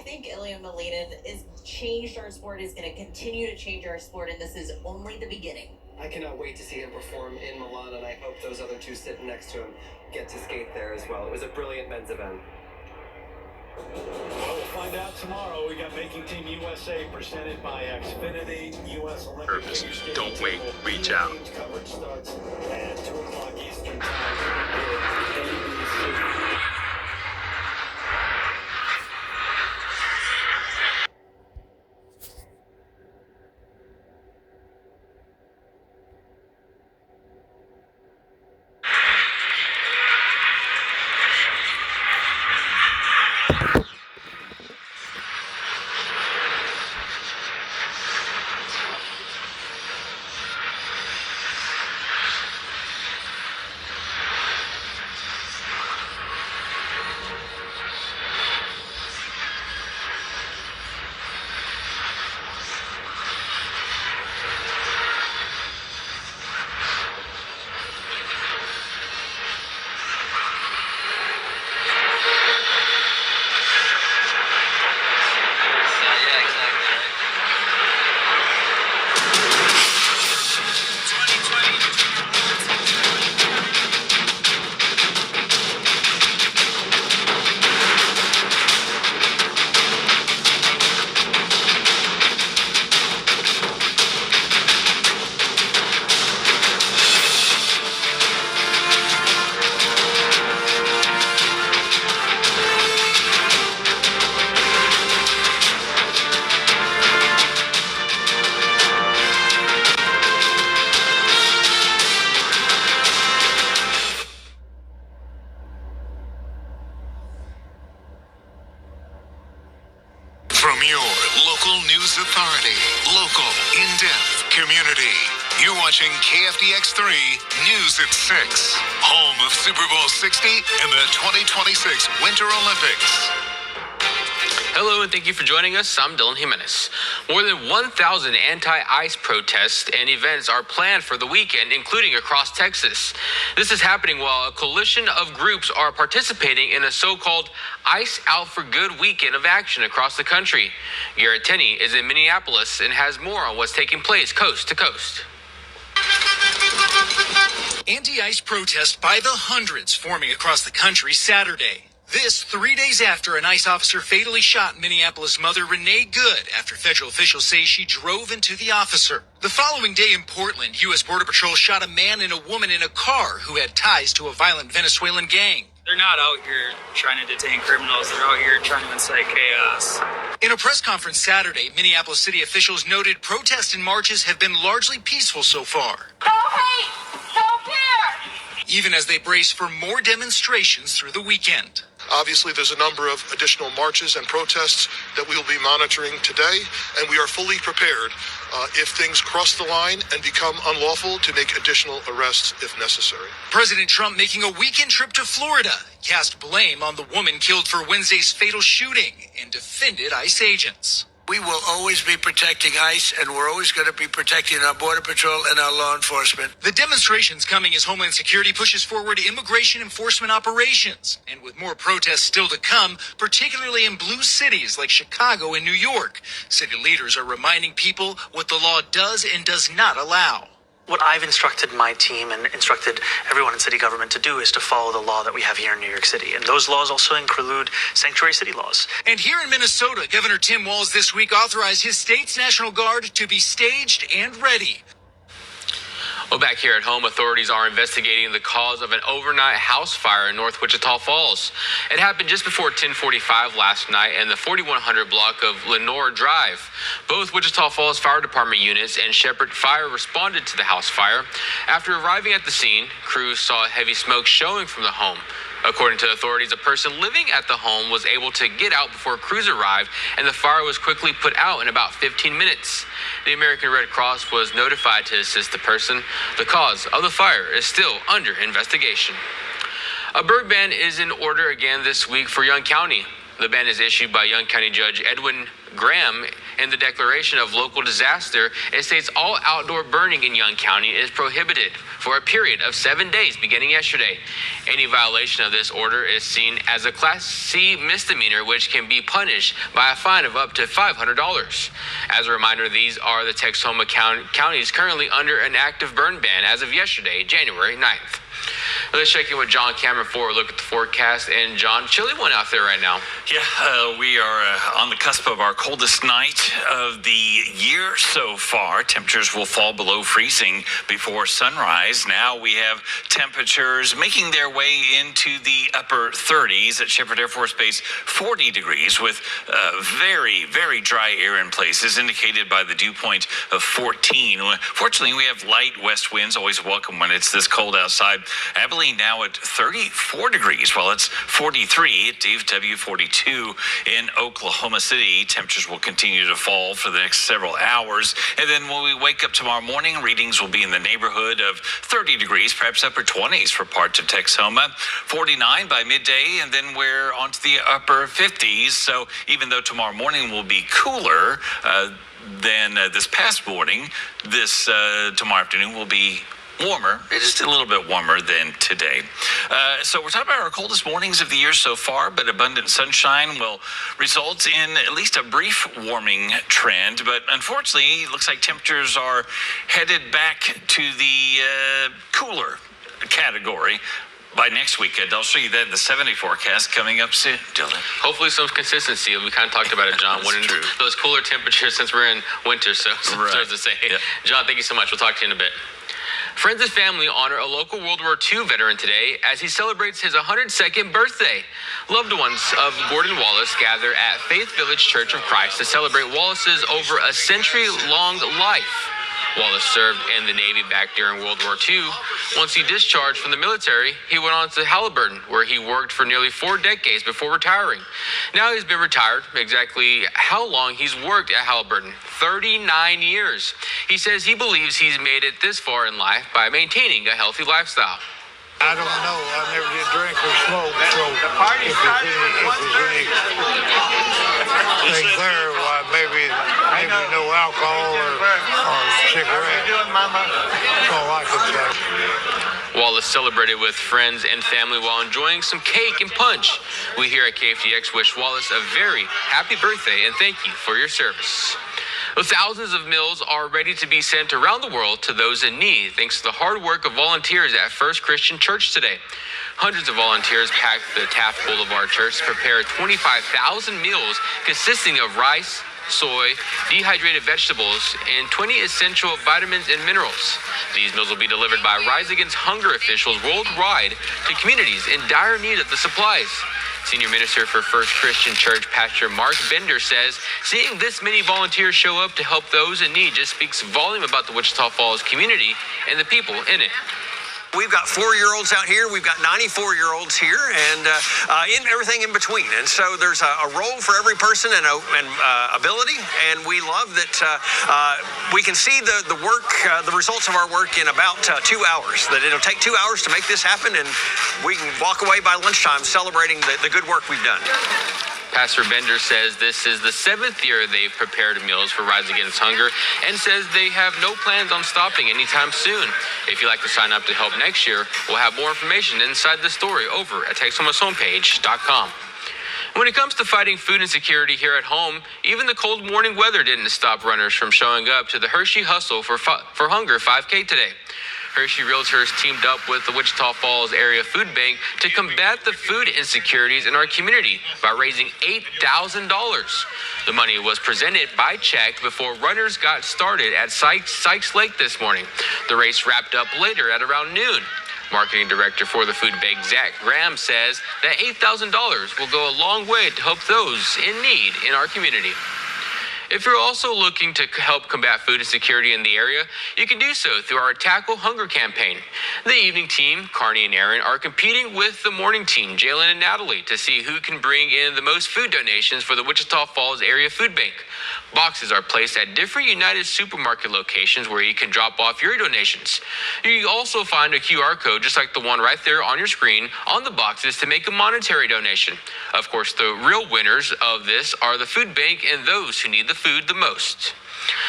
think Ilya Malinin is changed our sport, is going to continue to change our sport, and this is only the beginning. I cannot wait to see him perform in Milan, and I hope those other two sitting next to him get to skate there as well. It was a brilliant men's event. Well, we'll find out tomorrow. We got Making Team USA presented by Xfinity. U.S. Olympic figure skating. Don't wait, reach out. Coverage starts at 2 o'clock Eastern Time. ABC. From your local news authority, local, in-depth, community. You're watching KFDX 3 News at 6, home of Super Bowl 60 and the 2026 Winter Olympics. Hello and thank you for joining us. I'm Dylan Jimenez. More than 1,000 anti-ICE protests and events are planned for the weekend, including across Texas. This is happening while a coalition of groups are participating in a so-called ICE Out for Good weekend of action across the country. Garrett Tenney is in Minneapolis and has more on what's taking place coast to coast. Anti-ICE protests by the hundreds forming across the country Saturday. This 3 days after an ICE officer fatally shot Minneapolis mother Renee Good after federal officials say she drove into the officer. The following day in Portland, U.S. Border Patrol shot a man and a woman in a car who had ties to a violent Venezuelan gang. They're not out here trying to detain criminals. They're out here trying to incite chaos. In a press conference Saturday, Minneapolis city officials noted protests and marches have been largely peaceful so far. No hate! No fear! Even as they brace for more demonstrations through the weekend. Obviously, there's a number of additional marches and protests that we will be monitoring today, and we are fully prepared if things cross the line and become unlawful to make additional arrests if necessary. President Trump making a weekend trip to Florida, cast blame on the woman killed for Wednesday's fatal shooting, and defended ICE agents. We will always be protecting ICE, and we're always going to be protecting our Border Patrol and our law enforcement. The demonstrations coming as Homeland Security pushes forward immigration enforcement operations. And with more protests still to come, particularly in blue cities like Chicago and New York, city leaders are reminding people what the law does and does not allow. What I've instructed my team and instructed everyone in city government to do is to follow the law that we have here in New York City. And those laws also include sanctuary city laws. And here in Minnesota, Governor Tim Walz this week authorized his state's National Guard to be staged and ready. Well, back here at home, authorities are investigating the cause of an overnight house fire in North Wichita Falls. It happened just before 10:45 last night in the 4100 block of Lenore Drive. Both Wichita Falls Fire Department units and Shepherd Fire responded to the house fire. After arriving at the scene, crews saw heavy smoke showing from the home. According to authorities, a person living at the home was able to get out before crews arrived, and the fire was quickly put out in about 15 minutes. The American Red Cross was notified to assist the person. The cause of the fire is still under investigation. A bird ban is in order again this week for Young County. The ban is issued by Young County Judge Edwin Graham In the declaration of local disaster, it states all outdoor burning in Young County is prohibited for a period of 7 days beginning yesterday. Any violation of this order is seen as a Class C misdemeanor, which can be punished by a fine of up to $500. As a reminder, these are the Texoma counties currently under an active burn ban as of yesterday, January 9th. Let's check in with John Cameron for a look at the forecast. And John, chilly one out there right now. Yeah, we are on the cusp of our coldest night of the year so far. Temperatures will fall below freezing before sunrise. Now we have temperatures making their way into the upper 30s at Shepherd Air Force Base, 40 degrees with very, very dry air in places, indicated by the dew point of 14. Fortunately, we have light west winds, always welcome when it's this cold outside. Abilene now at 34 degrees, while it's 43 at DFW, 42 in Oklahoma City. Temperatures will continue to fall for the next several hours. And then when we wake up tomorrow morning, readings will be in the neighborhood of 30 degrees, perhaps upper 20s for parts of Texoma, 49 by midday, and then we're onto the upper 50s. So even though tomorrow morning will be cooler than this past morning, this tomorrow afternoon will be warmer, just a little bit warmer than today. So we're talking about our coldest mornings of the year so far, but abundant sunshine will result in at least a brief warming trend. But unfortunately, it looks like temperatures are headed back to the cooler category by next weekend. I'll show you that in the 70 forecast coming up soon, Dylan. Hopefully some consistency. We kind of talked about it, John. True. Those cooler temperatures since we're in winter, so right. To say. Yeah. John, thank you so much. We'll talk to you in a bit. Friends and family honor a local World War II veteran today as he celebrates his 102nd birthday. Loved ones of Gordon Wallace gather at Faith Village Church of Christ to celebrate Wallace's over a century-long life. Wallace served in the Navy back during World War II. Once he discharged from the military, he went on to Halliburton, where he worked for nearly 4 decades before retiring. Now he's been retired. Exactly how long he's worked at Halliburton? 39 years. He says he believes he's made it this far in life by maintaining a healthy lifestyle. I don't know. I never did drink or smoke, so if there's any thing there, why maybe no alcohol or cigarette. That's all I can say. Wallace celebrated with friends and family while enjoying some cake and punch. We here at KFDX wish Wallace a very happy birthday and thank you for your service. Well, thousands of meals are ready to be sent around the world to those in need, thanks to the hard work of volunteers at First Christian Church today. Hundreds of volunteers packed the Taft Boulevard Church to prepare 25,000 meals consisting of rice, soy, dehydrated vegetables, and 20 essential vitamins and minerals. These meals will be delivered by Rise Against Hunger officials worldwide to communities in dire need of the supplies. Senior Minister for First Christian Church, Pastor Mark Bender, says seeing this many volunteers show up to help those in need just speaks volume about the Wichita Falls community and the people in it. We've got 4-year-olds out here. We've got 94-year-olds here, and in everything in between. And so there's a role for every person and ability. And we love that we can see the work, the results of our work in about 2 hours. That it'll take 2 hours to make this happen, and we can walk away by lunchtime celebrating the good work we've done. Pastor Bender says this is the 7th year they've prepared meals for Rise Against Hunger and says they have no plans on stopping anytime soon. If you'd like to sign up to help next year, we'll have more information inside the story over at TexomasHomepage.com. When it comes to fighting food insecurity here at home, even the cold morning weather didn't stop runners from showing up to the Hershey Hustle for Hunger 5K today. Hershey Realtors teamed up with the Wichita Falls Area Food Bank to combat the food insecurities in our community by raising $8,000. The money was presented by check before runners got started at Sykes Lake this morning. The race wrapped up later at around noon. Marketing Director for the food bank, Zach Graham, says that $8,000 will go a long way to help those in need in our community. If you're also looking to help combat food insecurity in the area, you can do so through our Tackle Hunger campaign. The evening team, Carney and Aaron, are competing with the morning team, Jalen and Natalie, to see who can bring in the most food donations for the Wichita Falls Area Food Bank. Boxes are placed at different United Supermarket locations where you can drop off your donations. You also find a QR code just like the one right there on your screen on the boxes to make a monetary donation. Of course, the real winners of this are the food bank and those who need the food. food the most.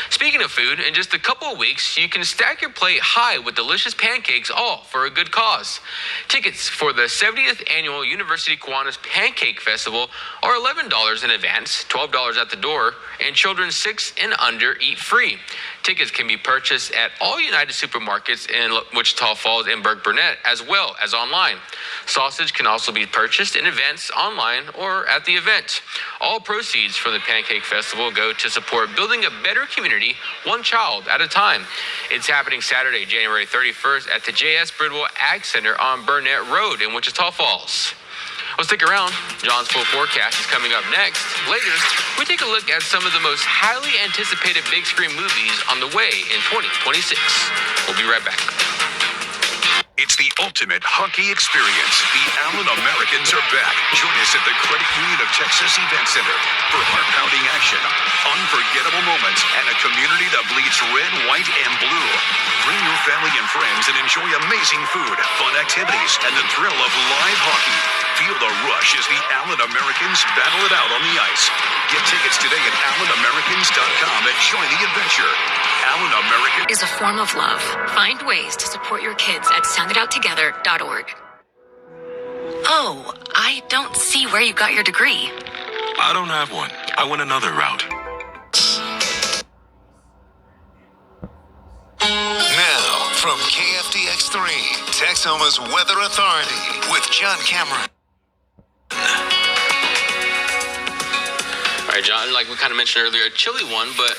Speaking of food, in just a couple of weeks, you can stack your plate high with delicious pancakes, all for a good cause. Tickets for the 70th Annual University Kiwanis Pancake Festival are $11 in advance, $12 at the door, and children 6 and under eat free. Tickets can be purchased at all United supermarkets in Wichita Falls and Burke Burnett, as well as online. Sausage can also be purchased in advance, online, or at the event. All proceeds from the Pancake Festival go to support building a better community, one child at a time. It's happening Saturday, January 31st at the J.S. Bridwell Ag Center on Burnett Road in Wichita Falls. Well, stick around. John's full forecast is coming up next. Later, we take a look at some of the most highly anticipated big screen movies on the way in 2026. We'll be right back. It's the ultimate hockey experience. The Allen Americans are back. Join us at the Credit Union of Texas Event Center for heart-pounding action, unforgettable moments, and a community that bleeds red, white, and blue. Bring your family and friends and enjoy amazing food, fun activities, and the thrill of live hockey. Feel the rush as the Allen Americans battle it out on the ice. Get tickets today at AllenAmericans.com and join the adventure. Allen American is a form of love. Find ways to support your kids at sounditouttogether.org. Oh, I don't see where you got your degree. I don't have one. I went another route. Now, from KFDX3, Texoma's Weather Authority with John Cameron. All right, John, like we kind of mentioned earlier, a chilly one, but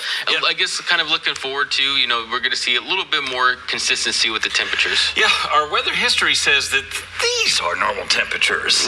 I guess kind of looking forward to, we're going to see a little bit more consistency with the temperatures. Yeah, our weather history says that these are normal temperatures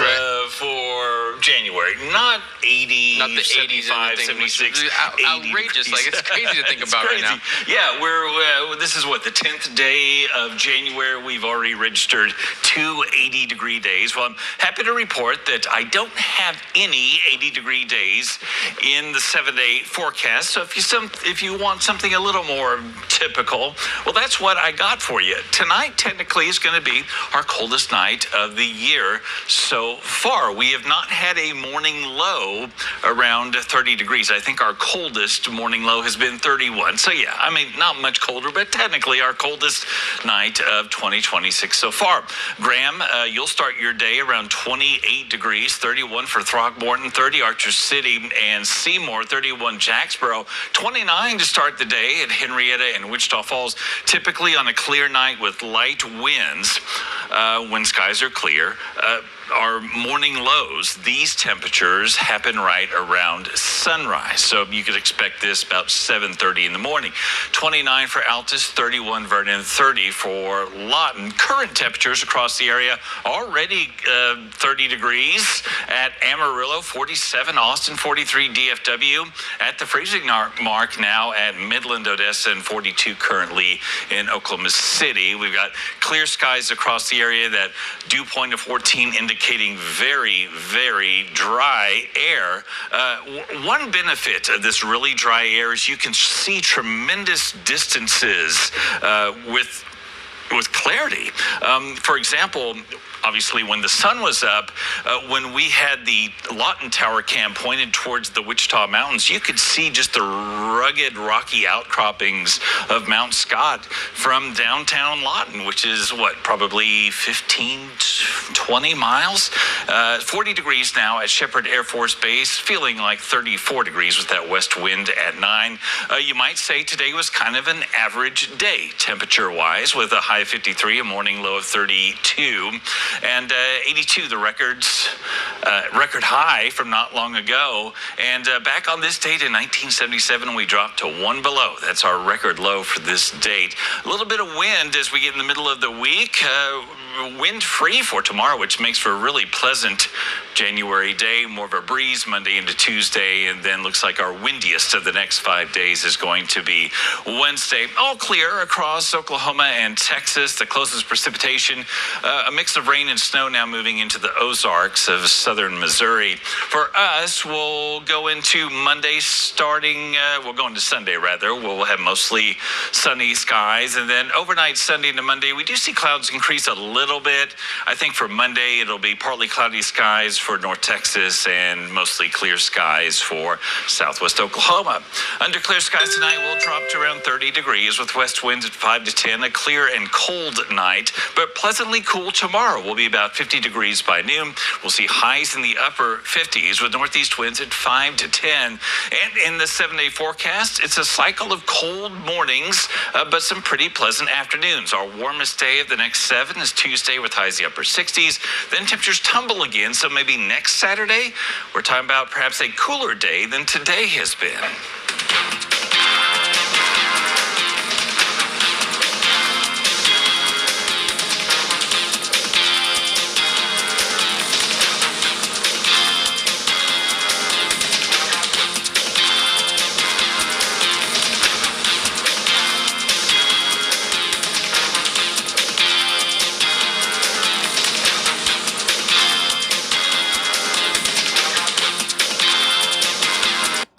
for January, not 80, not the 75, 76, outrageous. Like, it's crazy to think about right now. Yeah, this is what, the 10th day of January. We've already registered 2 80-degree days. Well, I'm happy to report that I don't have any 80-degree days in the 7-day forecast. So if you want something a little more typical, well, that's what I got for you. Tonight, technically, is going to be our coldest night of the year so far. We have not had a morning low around 30 degrees. I think our coldest morning low has been 31. So yeah, I mean, not much colder, but technically our coldest night of 2026 so far. Graham, you'll start your day around 28 degrees, 31 for Throckmorton, 30 Archer City and Seymour, 31 Jacksboro, 29 to start the day at Henrietta and Wichita Falls, typically on a clear night with light winds when skies are clear. Our morning lows, these temperatures happen right around sunrise. So you could expect this about 7:30 in the morning. 29 for Altus, 31 Vernon, 30 for Lawton. Current temperatures across the area already 30 degrees at Amarillo, 47 Austin, 43 DFW. At the freezing mark now at Midland, Odessa, and 42 currently in Oklahoma City. We've got clear skies across the area. That dew point of 14 indicating very, very dry air. One benefit of this really dry air is you can see tremendous distances with clarity. For example, obviously, when the sun was up, when we had the Lawton Tower cam pointed towards the Wichita Mountains, you could see just the rugged, rocky outcroppings of Mount Scott from downtown Lawton, which is probably 15, 20 miles. 40 degrees now at Shepherd Air Force Base, feeling like 34 degrees with that west wind at 9. You might say today was kind of an average day, temperature-wise, with a high of 53, a morning low of 32. And 82, the record high from not long ago. And back on this date in 1977, we dropped to 1 below. That's our record low for this date. A little bit of wind as we get in the middle of the week. Wind free for tomorrow, which makes for a really pleasant January day. More of a breeze Monday into Tuesday, and then looks like our windiest of the next 5 days is going to be Wednesday. All clear across Oklahoma and Texas. The closest precipitation, a mix of rain and snow now moving into the Ozarks of southern Missouri. For us, we'll go into Monday we'll go into Sunday rather. We'll have mostly sunny skies, and then overnight Sunday to Monday, we do see clouds increase a little little bit. I think for Monday, it'll be partly cloudy skies for North Texas and mostly clear skies for southwest Oklahoma. Under clear skies tonight, we'll drop to around 30 degrees with west winds at 5 to 10. A clear and cold night, but pleasantly cool tomorrow. Will be about 50 degrees by noon. We'll see highs in the upper 50s with northeast winds at 5 to 10. And in the 7-day forecast, it's a cycle of cold mornings, but some pretty pleasant afternoons. Our warmest day of the next 7 is Tuesday with highs in the upper 60s. Then temperatures tumble again, so maybe next Saturday, we're talking about perhaps a cooler day than today has been.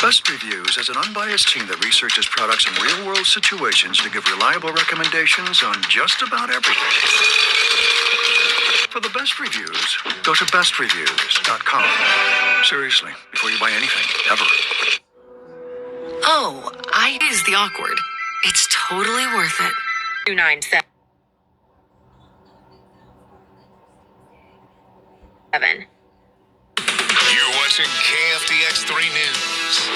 Best Reviews is an unbiased team that researches products in real-world situations to give reliable recommendations on just about everything. For the best reviews, go to bestreviews.com. Seriously, before you buy anything, ever. Oh, I use the awkward. It's totally worth it. 297. You're watching KFDX 3 News.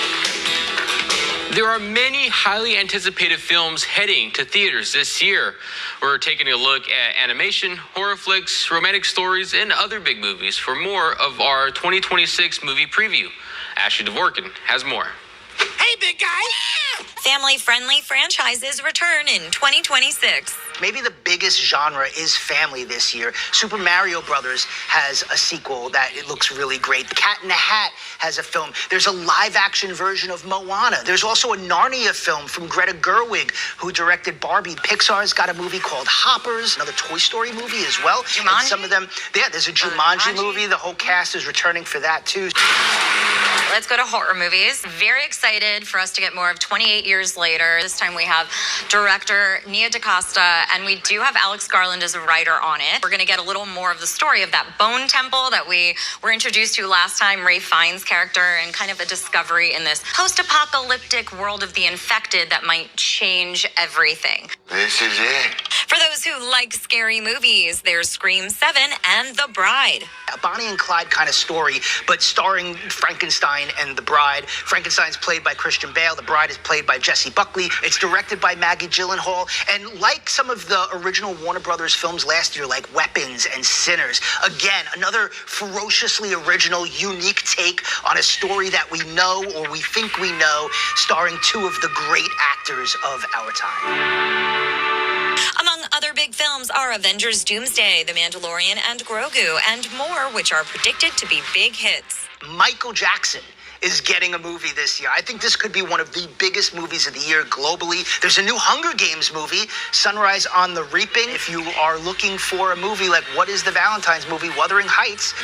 There are many highly anticipated films heading to theaters this year. We're taking a look at animation, horror flicks, romantic stories, and other big movies for more of our 2026 movie preview. Ashley Dvorkin has more. Hey, big guy! Family-friendly franchises return in 2026. Maybe the biggest genre is family this year. Super Mario Brothers has a sequel that it looks really great. The Cat in the Hat has a film. There's a live-action version of Moana. There's also a Narnia film from Greta Gerwig, who directed Barbie. Pixar's got a movie called Hoppers, another Toy Story movie as well. Jumanji? And some of them, yeah, there's a Jumanji movie. The whole cast is returning for that, too. Let's go to horror movies. Very excited for us to get more of 28 Years Later. This time we have director Nia DaCosta, and we do have Alex Garland as a writer on it. We're going to get a little more of the story of that bone temple that we were introduced to last time, Ray Fiennes' character, and kind of a discovery in this post-apocalyptic world of the infected that might change everything. This is it. For those who like scary movies, there's Scream 7 and The Bride. A Bonnie and Clyde kind of story, but starring Frankenstein and the Bride. Frankenstein's played by Christian Bale. The Bride is played by Jessie Buckley. It's directed by Maggie Gyllenhaal. And like some of the original Warner Brothers films last year, like Weapons and Sinners, again, another ferociously original, unique take on a story that we know or we think we know, starring two of the great actors of our time. Among other big films are Avengers Doomsday, The Mandalorian, and Grogu, and more, which are predicted to be big hits. Michael Jackson is getting a movie this year. I think this could be one of the biggest movies of the year globally. There's a new Hunger Games movie, Sunrise on the Reaping. If you are looking for a movie like what is the Valentine's movie, Wuthering Heights.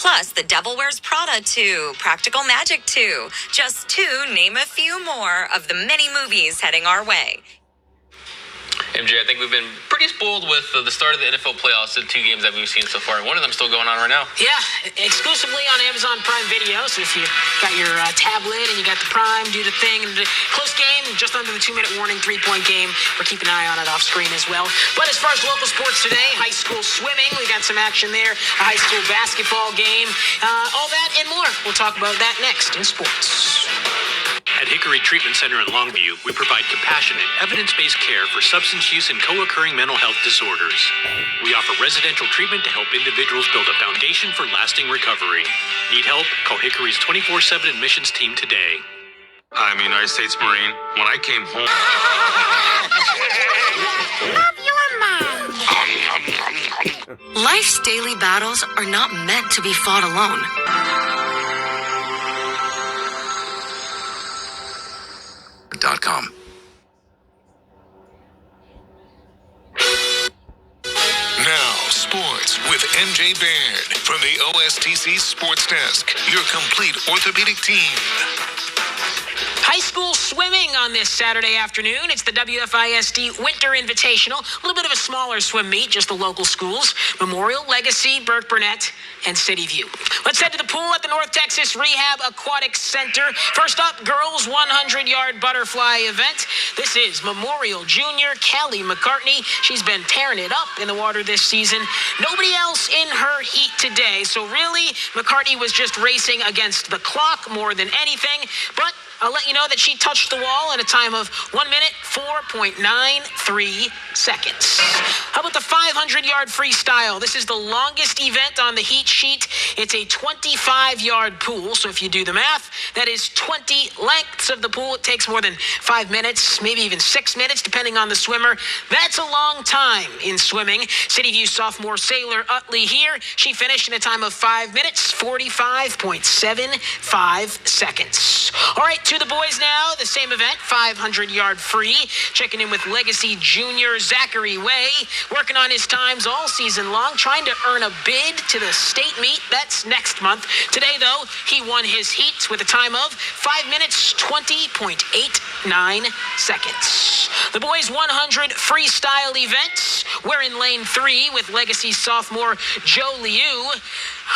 Plus, The Devil Wears Prada 2, Practical Magic 2, just to name a few more of the many movies heading our way. MJ, I think we've been pretty spoiled with the start of the NFL playoffs, the 2 games that we've seen so far. One of them still going on right now. Yeah, exclusively on Amazon Prime Video. So if you got your tablet and you got the Prime, do the thing. And the close game, just under the 2-minute warning, 3-point game. We're keeping an eye on it off screen as well. But as far as local sports today, high school swimming, we got some action there. A high school basketball game. All that and more. We'll talk about that next in sports. At Hickory Treatment Center in Longview, we provide compassionate, evidence-based care for substance use and co-occurring mental health disorders. We offer residential treatment to help individuals build a foundation for lasting recovery. Need help? Call Hickory's 24/7 admissions team today. I'm a United States Marine. When I came home... Love your mom. Life's daily battles are not meant to be fought alone. .com. Now, sports with MJ Baird from the OSTC Sports Desk, your complete orthopedic team. High school swimming on this Saturday afternoon. It's the WFISD Winter Invitational. A little bit of a smaller swim meet, just the local schools. Memorial, Legacy, Burke Burnett, and City View. Let's head to the pool at the North Texas Rehab Aquatic Center. First up, girls 100-yard butterfly event. This is Memorial junior Callie McCartney. She's been tearing it up in the water this season. Nobody else in her heat today, so really, McCartney was just racing against the clock more than anything, but I'll let you know that she touched the wall in a time of 1 minute, 4.93 seconds. How about the 500-yard freestyle? This is the longest event on the heat sheet. It's a 25-yard pool, so if you do the math, that is 20 lengths of the pool. It takes more than 5 minutes, maybe even 6 minutes, depending on the swimmer. That's a long time in swimming. City View sophomore Sailor Utley here. She finished in a time of 5 minutes, 45.75 seconds. All right, to the boys now, the same event, 500-yard free. Checking in with Legacy junior Zachary Way, working on his times all season long, trying to earn a bid to the state meet. That's next month. Today, though, he won his heats with a time of 5 minutes, 20.89 seconds. The boys 100 freestyle event. We're in lane 3 with Legacy sophomore Joe Liu.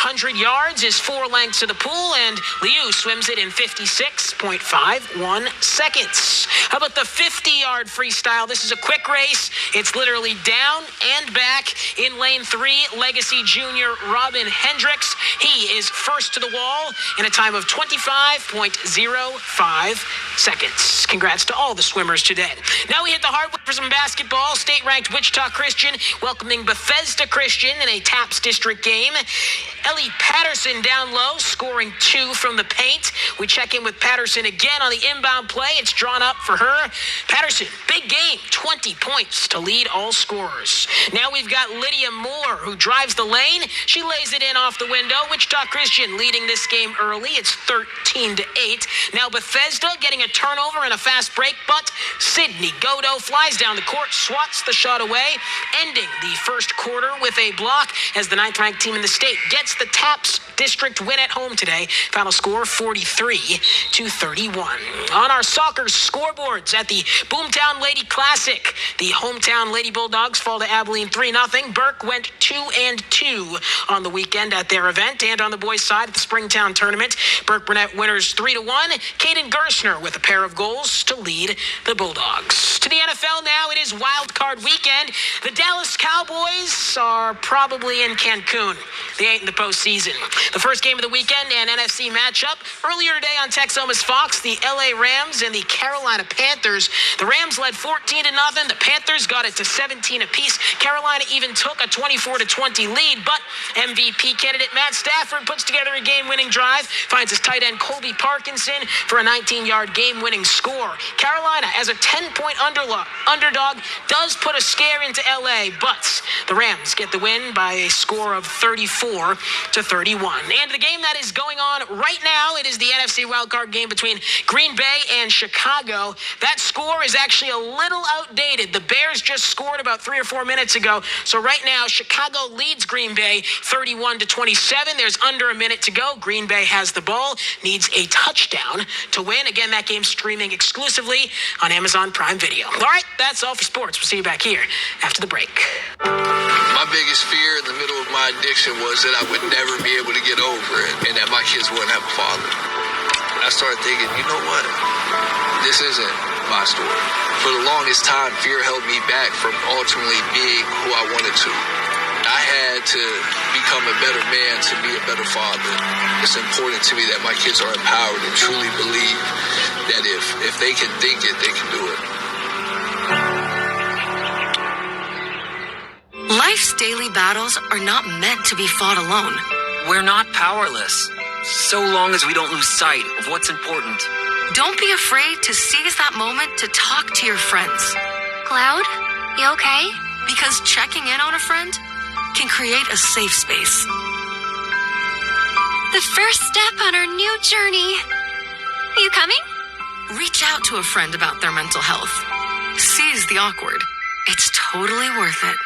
100 yards is 4 lengths of the pool, and Liu swims it in 56.51 seconds. How about the 50-yard freestyle? This is a quick race. It's literally down and back. In lane 3, Legacy junior Robin Hendricks. He is first to the wall in a time of 25.05 seconds. Congrats to all the swimmers today. Now we hit the hardwood for some basketball. State-ranked Wichita Christian welcoming Bethesda Christian in a TAPS district game. Ellie Patterson down low, scoring 2 from the paint. We check in with Patterson again on the inbound play. It's drawn up for her. Patterson, big game, 20 points to lead all scorers. Now we've got Lydia Moore, who drives the lane. She lays it in off the window. Wichita Christian leading this game early. It's 13-8. Now Bethesda getting a turnover and a fast break, but Sydney Godo flies down the court, swats the shot away, ending the first quarter with a block as the 9th-ranked team in the state gets the TAPS district win at home today. Final score 43-31. On our soccer scoreboards at the Boomtown Lady Classic, the hometown Lady Bulldogs fall to Abilene 3-0. Burke went 2-2 on the weekend at their event, and on the boys' side at the Springtown tournament, Burke Burnett winners 3-1. Caden Gerstner with a pair of goals to lead the Bulldogs. To the NFL now, it is wild card weekend. The Dallas Cowboys are probably in Cancun. They ain't in the postseason. The first game of the weekend, an NFC matchup. Earlier today on Texoma's Fox, the LA Rams and the Carolina Panthers. The Rams led 14-0. The Panthers got it to 17 apiece. Carolina even took a 24-20 lead, but MVP candidate Matt Stafford puts together a game-winning drive, finds his tight end Colby Parkinson for a 19-yard game-winning score. Carolina, as a 10-point underdog, does put a scare into LA, but the Rams get the win by a score of 34-31. And the game that is going on right now, it is the NFC wildcard game between Green Bay and Chicago. That score is actually a little outdated. The Bears just scored about 3 or 4 minutes ago. So right now, Chicago leads Green Bay 31-27. There's under a minute to go. Green Bay has the ball, needs a touchdown to win. Again, that game's streaming exclusively on Amazon Prime Video. All right, that's all for sports. We'll see you back here after the break. My biggest fear in the middle of my addiction was that I would never be able to get over it and that my kids wouldn't have a father. I started thinking, you know what? This isn't my story. For the longest time, fear held me back from ultimately being who I wanted to. I had to become a better man to be a better father. It's important to me that my kids are empowered and truly believe that if they can think it, they can do it. Life's daily battles are not meant to be fought alone. We're not powerless, so long as we don't lose sight of what's important. Don't be afraid to seize that moment to talk to your friends. Cloud, you okay? Because checking in on a friend can create a safe space. The first step on our new journey. You coming? Reach out to a friend about their mental health. Seize the awkward. It's totally worth it.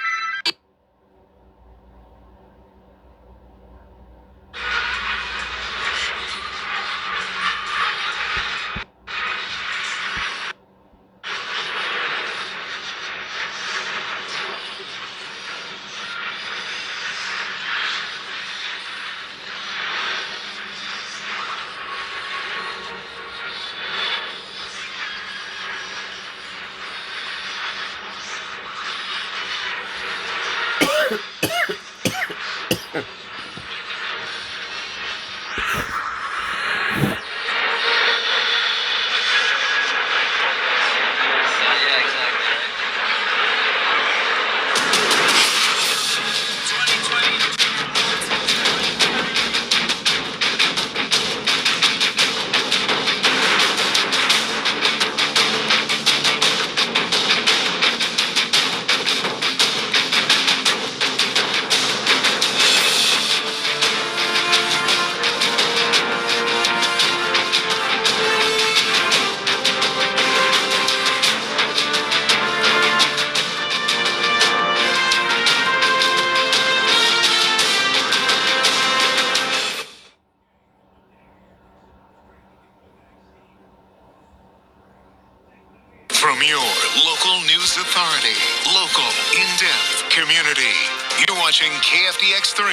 From your local news authority, local, in-depth, community. You're watching KFDX 3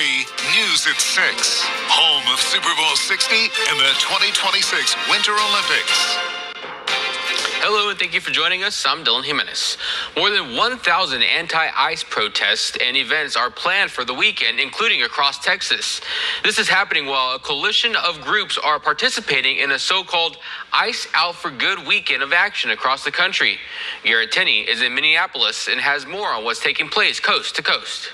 News at 6, home of Super Bowl 60 and the 2026 Winter Olympics. Hello and thank you for joining us. I'm Dylan Jimenez. More than 1,000 anti-ICE protests and events are planned for the weekend, including across Texas. This is happening while a coalition of groups are participating in a so-called ICE Out for Good weekend of action across the country. Garrett Tenney is in Minneapolis and has more on what's taking place coast to coast.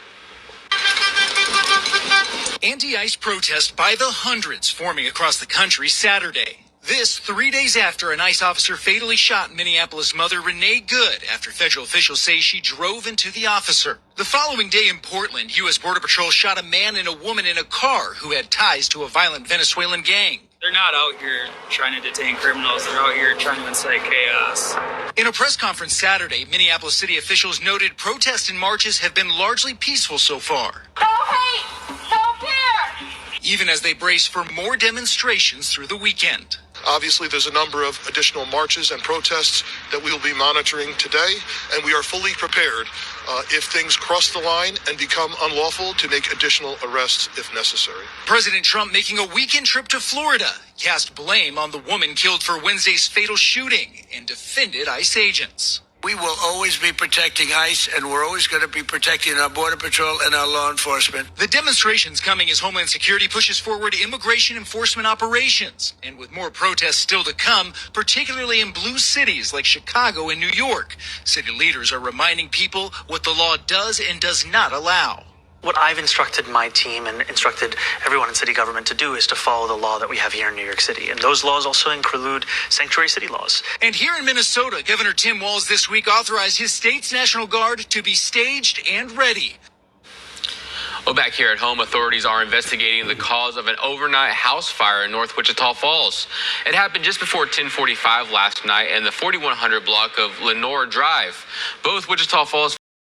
Anti-ICE protests by the hundreds forming across the country Saturday. This 3 days after an ICE officer fatally shot Minneapolis mother Renee Good after federal officials say she drove into the officer. The following day in Portland, U.S. Border Patrol shot a man and a woman in a car who had ties to a violent Venezuelan gang. They're not out here trying to detain criminals. They're out here trying to incite chaos. In a press conference Saturday, Minneapolis city officials noted protests and marches have been largely peaceful so far. No hate! No fear! Even as they brace for more demonstrations through the weekend. Obviously, there's a number of additional marches and protests that we will be monitoring today, and we are fully prepared if things cross the line and become unlawful to make additional arrests if necessary. President Trump making a weekend trip to Florida, cast blame on the woman killed for Wednesday's fatal shooting, and defended ICE agents. We will always be protecting ICE, and we're always going to be protecting our Border Patrol and our law enforcement. The demonstrations coming as Homeland Security pushes forward immigration enforcement operations. And with more protests still to come, particularly in blue cities like Chicago and New York, city leaders are reminding people what the law does and does not allow. What I've instructed my team and instructed everyone in city government to do is to follow the law that we have here in New York City. And those laws also include sanctuary city laws. And here in Minnesota, Governor Tim Walz this week authorized his state's National Guard to be staged and ready. Well, back here at home, authorities are investigating the cause of an overnight house fire in North Wichita Falls. It happened just before 10:45 last night in the 4100 block of Lenore Drive. Both Wichita Falls